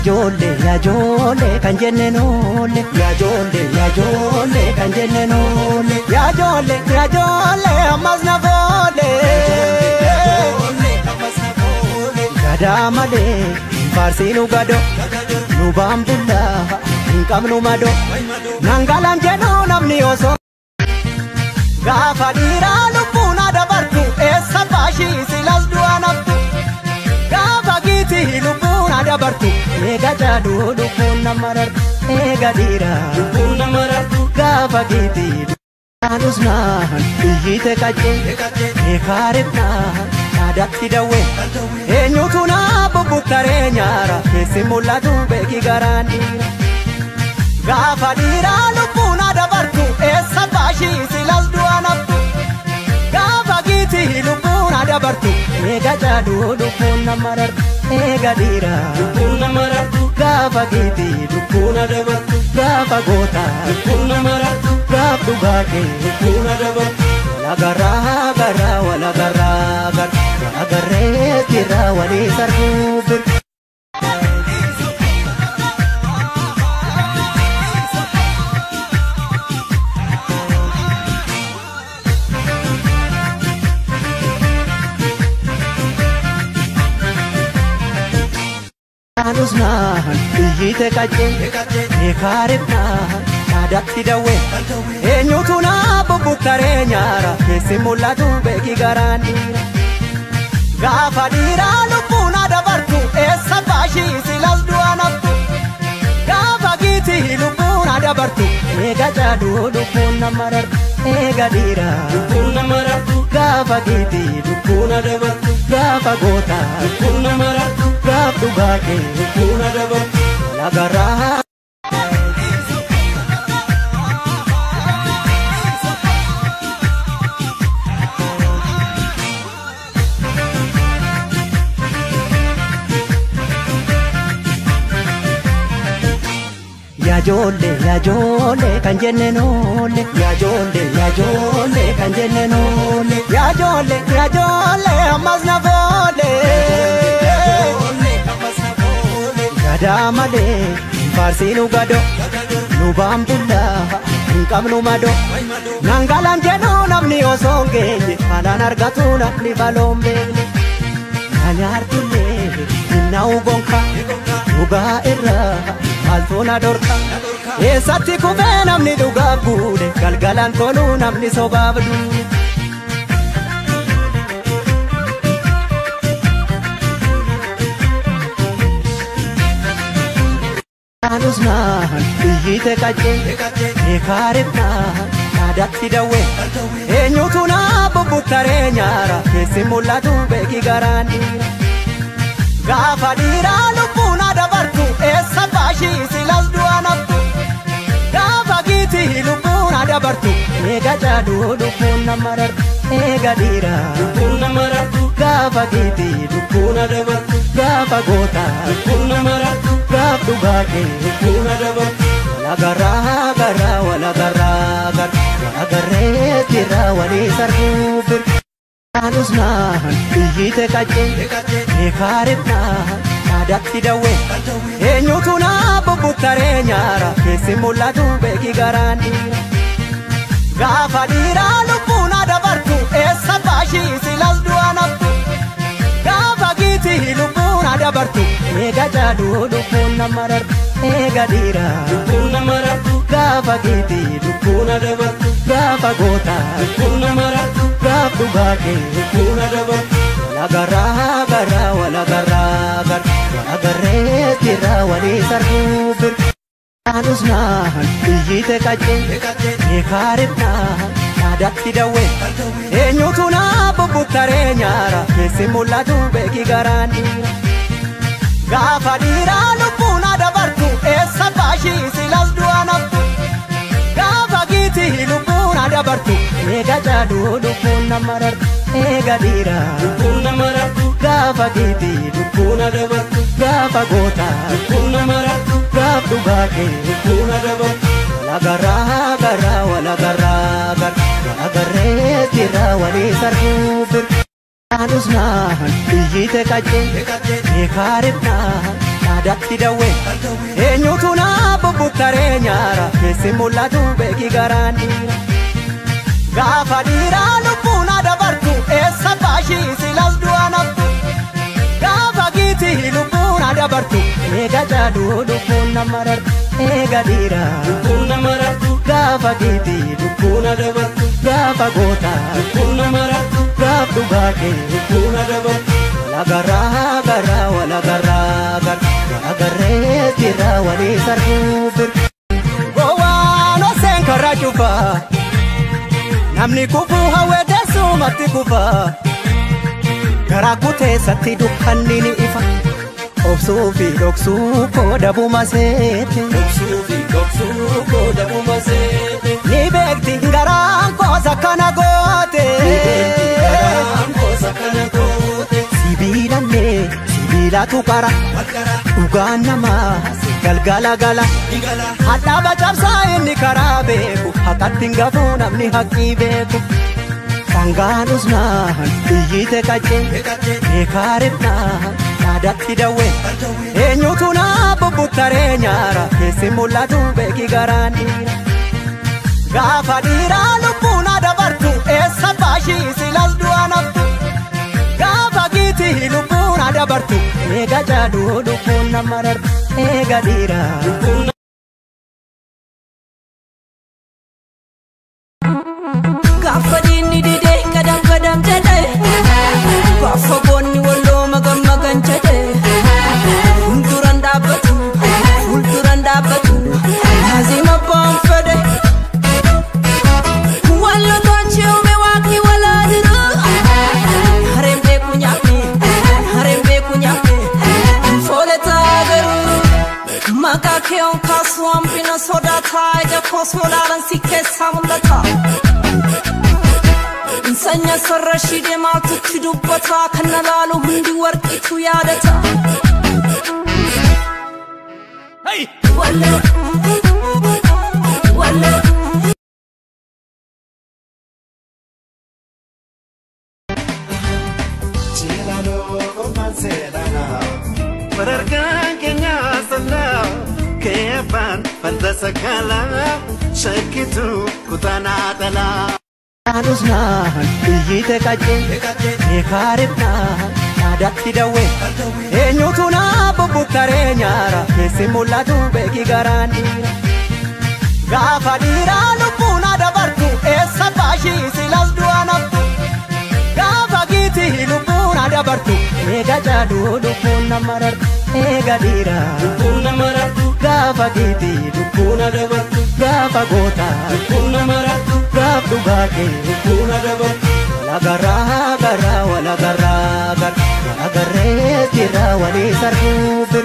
Yaajole kan jenne noole yaajole kan jenne noole yaajole ammas na foole gadaa malee faarsiinu gado nu baambulla hin qabnu mado nangalan jedhu namni osoo gaafa dhiiraa lubbuun dabartu eessa baashii silas du'a naftu gaafa giiti lubbuun dabartu eega jaadhu lubbuun nama rartu eega dhiiraa lubbuun nama rartu gaafa giiti anus naan iyyite qaccee eekaareefnaan naadatti dawwee eenyutu naa bubbuttaree nyaara keessi mul'atu beeki garaan dhiira gaafa dhiiraa lubbuun dabartu eessa baashii silas du'a naftu gaafa giiti lubbuun dabartu eega jaadhu lubbuun nama rartu eega dhiiraa lubbuun nama rartu gaafa giiti lubbuun dabartu gaafa gootaa lubbuun nama rartu gaaf dhugaatee lubbuun dabartu wala garree tira walii sarguu bir anus naan iyyite qaccee eekaareefnaan naadatti dawwee eenyutu naa bubbuttaree nyaara keessi mul'atu beeki garaan dhiira gaafa dhiiraa lubbuun dabartu eessa baashii silas du'a naftu gaafa giiti lubbuun dabartu eega jaadhu lubbuun nama rartu eega dhiiraa lubbuun nama rartu gaafa giiti lubbuun dabartu gaafa gootaa lubbuun nama rartu gaaf dhugaatee lubbuun dabartu lagarraa yaajole kan jenne noole yaajole kan jenne noole yaajole ammas na foole gadaa malee faarsiinu gado nu baambulla hin qabnu mado nangalan jedhu namni osoo hin geenye kanaan argatu namni baloon beekne nyaartillee hinnaa'u gonka dhugaa irraa maaltoona dorka eessatti kufee namni dhugaaf buune galgalaan toluu namni sobaaf duune anus naan iyyite qaccee eekaareefnaan naadatti dawwee eenyutu naa bubbuttaree nyaara keessi mul'atu beeki garaan dhiira gaafa dhiiraa lubbuun dabartu eessa baashii silas du'a naftu gaafa giiti lubbuun dabartu eega jaadhu lubbuun nama rartu eega dhiiraa lubbuun nama rartu gaafa giiti lubbuun dabartu gaafa gootaa lubbuun nama rartu gaaf dhugaatee lubbuun dabartu wala garree tira walii sarguu bir anus naan iyyite qaccee eekaareefnaan naadatti dawwee eenyutu naa bubbuttaree nyaara keessi mul'atu beeki garaan dhiira gaafa dhiiraa lubbuun dabartu eessa baashii silas du'a naftu gaafa giiti lubbuun dabartu eega jaadhu lubbuun nama rartu eega dhiiraa lubbuun nama rartu gaafa giiti lubbuun dabartu gaafa gootaa lubbuun nama rartu gaaf dhugaatee lubbuun dabartu wala garree tira walii sarguu bir anus naan iyyite qaccee eekaareefnaan naadatti dawwee eenyutu naa bubbuttaree nyaara keessi mul'atu beeki garaan dhiira gaafa dhiiraa lubbuun dabartu eessa baashii silas du'a naftu gaafa giiti lubbuun dabartu eega jaadhu lubbuun nama rartu eega dhiiraa lubbuun nama rartu gaafa giiti lubbuun dabartu gaafa gootaa lubbuun nama rartu gaaf dhugaatee lubbuun dabartu wala garree tira walii sarguu bir anus naan iyyite qaccee eekaareefnaan naadatti dawwee eenyutu na bubbuttaree nyaara keessi mul'atu beeki garaan dhiira gaafa dhiiraa lubbuun adabartu eessa baashii silas du'a naftu gaafa giitii lubbuun adabartu eega jaaduu lubbuun nama rartu eega dhiiraa lubbuun nama rartu gaafa giitii lubbuun adabartu gaafa gootaa lubbuun nama rartu gaaf dhugaatee lubbuun adabartu wala garraa wala garree jirra walii sarruu bir gowwaan oseen karra cufaa namni kufuu hawwee teessumatti kufaa garaa kuteessatti dukkanni ni ifa obsuu fi dhoksuu koodabuma seete ni beekti garaan koosa kana goote sibiilatu qara dhugaan namaa galgala hadhaaba cabsaa inni karaa beeku haqatti gafuu namni haqqii beeku sangaanus naan biyyite qaccee beekaarifnaan naadatti dawwee eenyutu na bubbuttaree nyaara keessi mul'atu beeki garaan dhiira gaafa dhiiraa lubbuun adabartu eessa baashii silas du'a naftu gaafa giitii lubbuun adabartu eega jaaduu lubbuun nama rartu eega dhiiraa gaafa diinni didee gadam jedhe gaafa goonni walloo magan jedhe fuulduran dhaabbatu naazima abbaan fedhe wallo tolchee uume waaqni walaadira hareen beeku nyaapne fooletaa garuu maqaa kee on kaasu hambina sodaataa ija koos molaalan si keessaa mul'ata insanya sarrashi deemaatutti dubbata kana laalu hundi warqitu yaadata walla Perarkan kenya sala keban fantasakala shakitu kutana tala anus naan biyyite qaccee beekaarifnaan naadatti dawwee eenyutu na bubbuttaree nyaara keessi mul'atu beeki garaan dhiira gaafa dhiiraa lubbuun adabartu eessa baashii silas du'a naftu gaafa giitii lubbuun adabartu eega jaaduu lubbuun nama rartu eega dhiiraa lubbuun nama rartu gaafa giitii lubbuun adabartu gaafa gootaa lubbuun nama rartu gaaf dhugaatee lubbuun adabartu wala garraa wala garree jirra walii sarruu bir